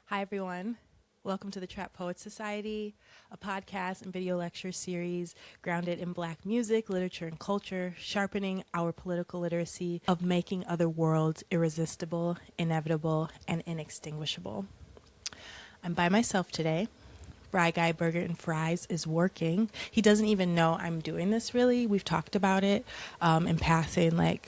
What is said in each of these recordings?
Hi, everyone. Welcome to the Trap Poets Society, a podcast and video lecture series grounded in Black music, literature, and culture, sharpening our political literacy of making other worlds irresistible, inevitable, and inextinguishable. I'm by myself today. Fry Guy Burger and Fries is working. He doesn't even know I'm doing this, really. We've talked about it in passing,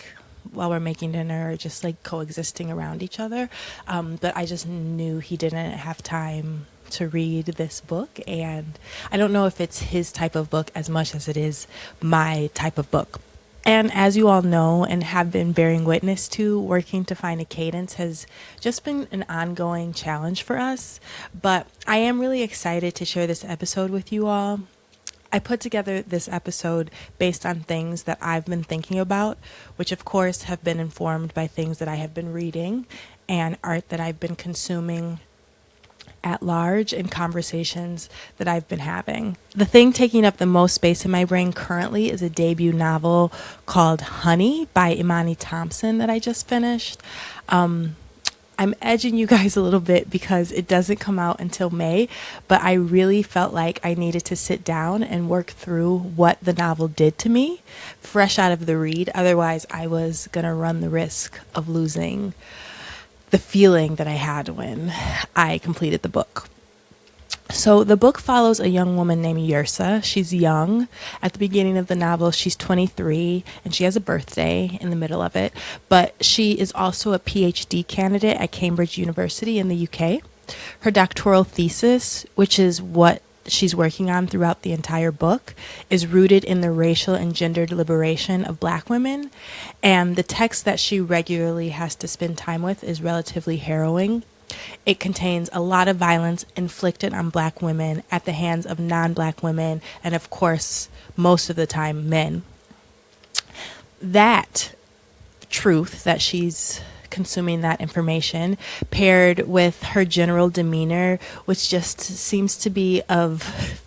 while we're making dinner, or just coexisting around each other. But I just knew he didn't have time to read this book, and I don't know if it's his type of book as much as it is my type of book. And as you all know and have been bearing witness to, working to find a cadence has just been an ongoing challenge for us. But I am really excited to share this episode with you all. I put together this episode based on things that I've been thinking about, which of course have been informed by things that I have been reading and art that I've been consuming at large and conversations that I've been having. The thing taking up the most space in my brain currently is a debut novel called Honey by Imani Thompson that I just finished. I'm edging you guys a little bit because it doesn't come out until May, but I really felt like I needed to sit down and work through what the novel did to me, fresh out of the read. Otherwise, I was going to run the risk of losing the feeling that I had when I completed the book. So the book follows a young woman named Ursa. She's young. At the beginning of the novel, she's 23, and she has a birthday in the middle of it. But she is also a PhD candidate at Cambridge University in the UK. Her doctoral thesis, which is what she's working on throughout the entire book, is rooted in the racial and gendered liberation of Black women. And the text that she regularly has to spend time with is relatively harrowing. It contains a lot of violence inflicted on Black women at the hands of non-Black women, and of course, most of the time, men. That truth that she's consuming that information, paired with her general demeanor, which just seems to be of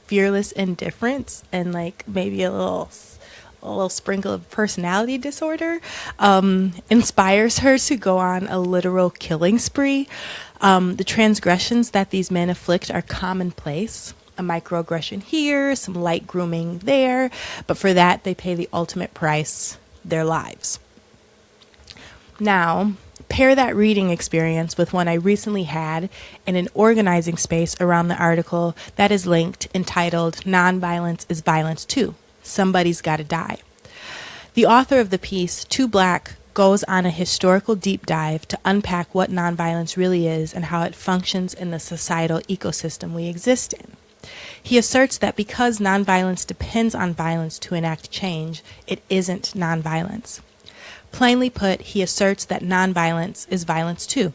fearless indifference and maybe a little sprinkle of personality disorder, inspires her to go on a literal killing spree. The transgressions that these men afflict are commonplace. A microaggression here, some light grooming there, but for that they pay the ultimate price, their lives. Now, pair that reading experience with one I recently had in an organizing space around the article that is linked, entitled "Nonviolence is Violence Too. Somebody's Gotta Die." The author of the piece, Too Black, goes on a historical deep dive to unpack what nonviolence really is and how it functions in the societal ecosystem we exist in. He asserts that because nonviolence depends on violence to enact change, it isn't nonviolence. Plainly put, he asserts that nonviolence is violence too.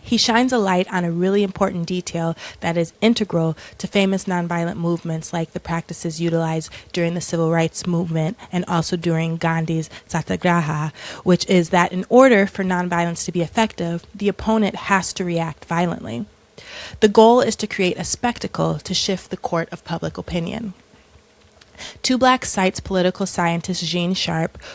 He shines a light on a really important detail that is integral to famous nonviolent movements like the practices utilized during the Civil Rights Movement and also during Gandhi's Satyagraha, which is that in order for nonviolence to be effective, the opponent has to react violently. The goal is to create a spectacle to shift the court of public opinion. Too Black cites political scientist Guin,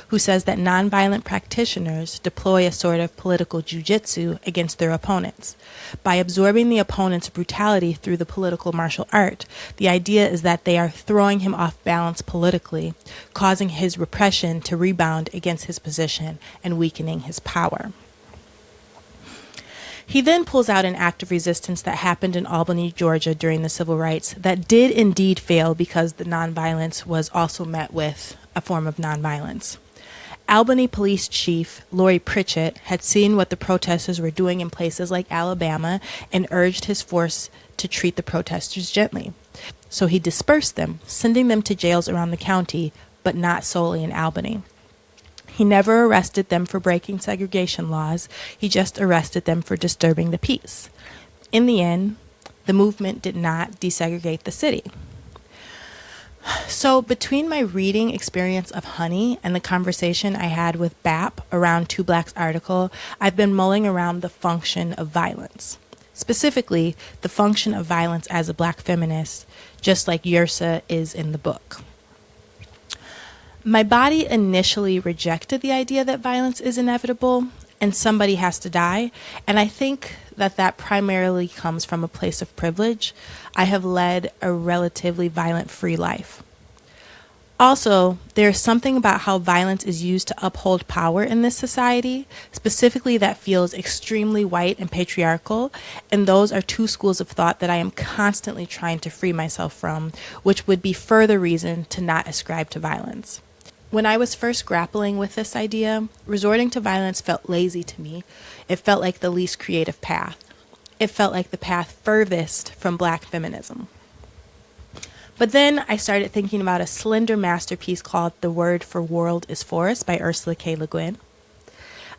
who says that nonviolent practitioners deploy a sort of political jujitsu against their opponents. By absorbing the opponent's brutality through the political martial art, the idea is that they are throwing him off balance politically, causing his repression to rebound against his position and weakening his power. He then pulls out an act of resistance that happened in Albany, Georgia during the civil rights that did indeed fail because the nonviolence was also met with a form of nonviolence. Albany Police Chief Lori Pritchett had seen what the protesters were doing in places like Alabama and urged his force to treat the protesters gently. So he dispersed them, sending them to jails around the county, but not solely in Albany. He never arrested them for breaking segregation laws. He just arrested them for disturbing the peace. In the end, the movement did not desegregate the city. So between my reading experience of Honey and the conversation I had with BAP around Too Black's article, I've been mulling around the function of violence. Specifically, the function of violence as a Black feminist, just like Ursa is in the book. My body initially rejected the idea that violence is inevitable and somebody has to die, and I think that primarily comes from a place of privilege. I have led a relatively violent-free life. Also, there's something about how violence is used to uphold power in this society, specifically that feels extremely white and patriarchal, and those are two schools of thought that I am constantly trying to free myself from, which would be further reason to not ascribe to violence. When I was first grappling with this idea, resorting to violence felt lazy to me. It felt like the least creative path. It felt like the path furthest from Black feminism. But then I started thinking about a slender masterpiece called The Word for World is Forest by Ursula K. Guin.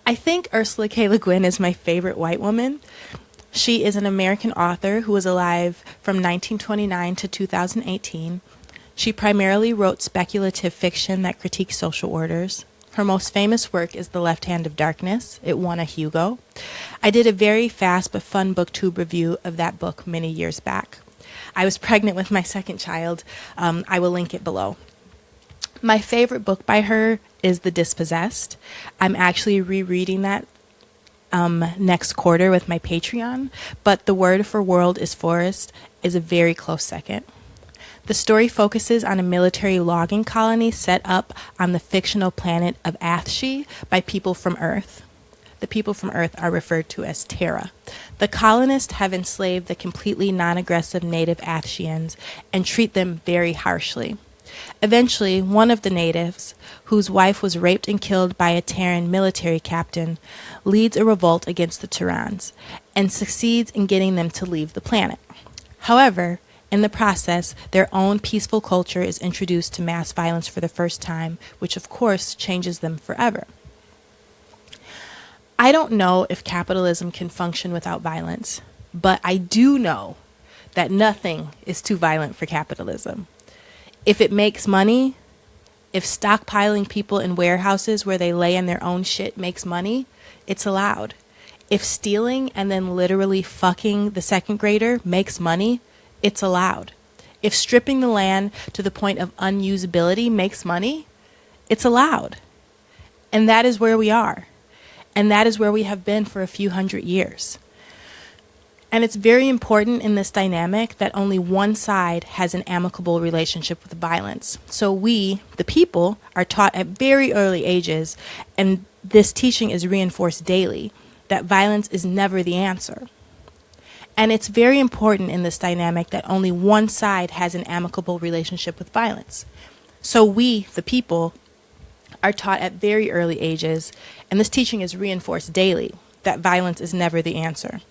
I think Ursula K. Guin is my favorite white woman. She is an American author who was alive from 1929 to 2018. She primarily wrote speculative fiction that critiques social orders. Her most famous work is The Left Hand of Darkness. It won a Hugo. I did a very fast but fun booktube review of that book many years back. I was pregnant with my second child. I will link it below. My favorite book by her is The Dispossessed. I'm actually rereading that next quarter with my Patreon, but The Word for World is Forest is a very close second. The story focuses on a military logging colony set up on the fictional planet of Athshi by people from Earth. The people from Earth are referred to as Terra. The colonists have enslaved the completely non-aggressive native Athshians and treat them very harshly. Eventually, one of the natives, whose wife was raped and killed by a Terran military captain, leads a revolt against the Terrans and succeeds in getting them to leave the planet. However, in the process, their own peaceful culture is introduced to mass violence for the first time, which of course changes them forever. I don't know if capitalism can function without violence, but I do know that nothing is too violent for capitalism. If it makes money, if stockpiling people in warehouses where they lay in their own shit makes money, it's allowed. If stealing and then literally fucking the second grader makes money, it's allowed. If stripping the land to the point of unusability makes money, it's allowed. And that is where we are. And that is where we have been for a few hundred years. And it's very important in this dynamic that only one side has an amicable relationship with violence. So we, the people, are taught at very early ages, and this teaching is reinforced daily, that violence is never the answer. And it's very important in this dynamic that only one side has an amicable relationship with violence. So we, the people, are taught at very early ages, and this teaching is reinforced daily, that violence is never the answer.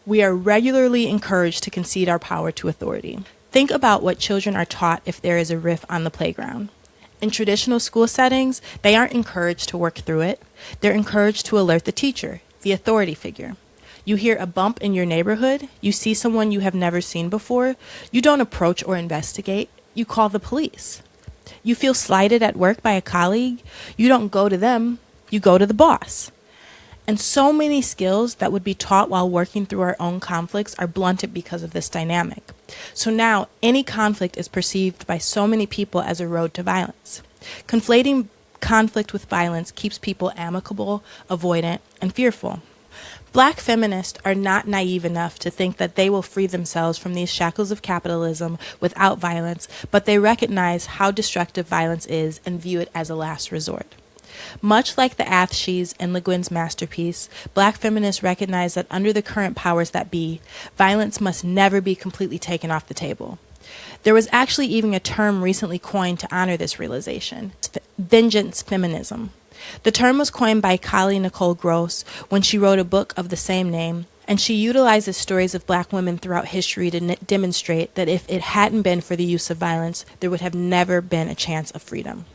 We are regularly encouraged to concede our power to authority. Think about what children are taught if there is a rift on the playground. In traditional school settings, they aren't encouraged to work through it. They're encouraged to alert the teacher, the authority figure. You hear a bump in your neighborhood, you see someone you have never seen before, you don't approach or investigate, you call the police. You feel slighted at work by a colleague, you don't go to them, you go to the boss. And so many skills that would be taught while working through our own conflicts are blunted because of this dynamic. So now any conflict is perceived by so many people as a road to violence. Conflating conflict with violence keeps people amicable, avoidant, and fearful. Black feminists are not naive enough to think that they will free themselves from these shackles of capitalism without violence, but they recognize how destructive violence is and view it as a last resort. Much like the Athshis in Le Guin's masterpiece, Black feminists recognize that under the current powers that be, violence must never be completely taken off the table. There was actually even a term recently coined to honor this realization: Vengeance Feminism. The term was coined by Kali Nicole Gross when she wrote a book of the same name, and she utilizes stories of Black women throughout history to demonstrate that if it hadn't been for the use of violence, there would have never been a chance of freedom.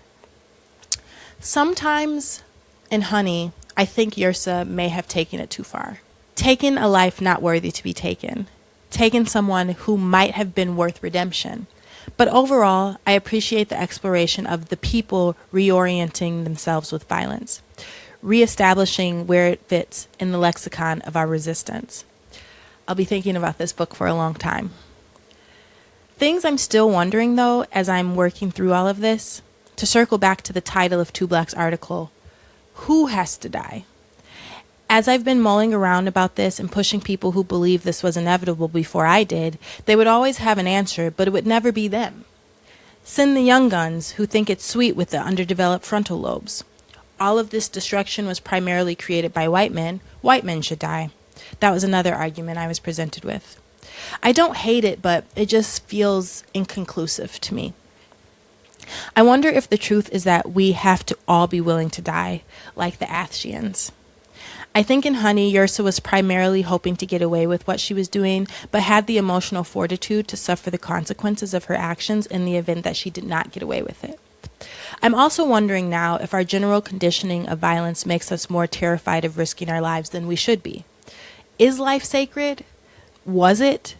Sometimes, in Honey, I think Ursa may have taken it too far. Taken a life not worthy to be taken. Taken someone who might have been worth redemption. But overall, I appreciate the exploration of the people reorienting themselves with violence, reestablishing where it fits in the lexicon of our resistance. I'll be thinking about this book for a long time. Things I'm still wondering, though, as I'm working through all of this, to circle back to the title of 2 Black's article, who has to die? As I've been mulling around about this and pushing people who believe this was inevitable before I did, they would always have an answer, but it would never be them. Send the young guns who think it's sweet with the underdeveloped frontal lobes. All of this destruction was primarily created by white men. White men should die. That was another argument I was presented with. I don't hate it, but it just feels inconclusive to me. I wonder if the truth is that we have to all be willing to die, like the Athshians. I think in Honey, Ursa was primarily hoping to get away with what she was doing, but had the emotional fortitude to suffer the consequences of her actions in the event that she did not get away with it. I'm also wondering now if our general conditioning of violence makes us more terrified of risking our lives than we should be. Is life sacred? Was it?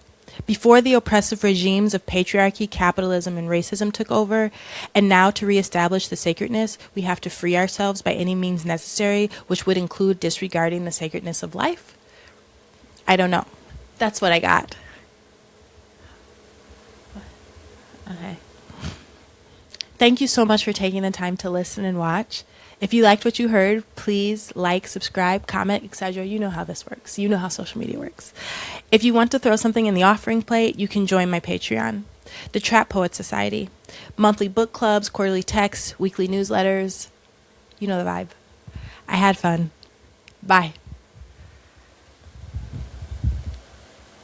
Before the oppressive regimes of patriarchy, capitalism, and racism took over, and now to reestablish the sacredness, we have to free ourselves by any means necessary, which would include disregarding the sacredness of life? I don't know. That's what I got. Okay. Thank you so much for taking the time to listen and watch. If you liked what you heard, please like, subscribe, comment, etc. You know how this works. You know how social media works. If you want to throw something in the offering plate, you can join my Patreon, the Trap Poets Society. Monthly book clubs, quarterly texts, weekly newsletters. You know the vibe. I had fun. Bye.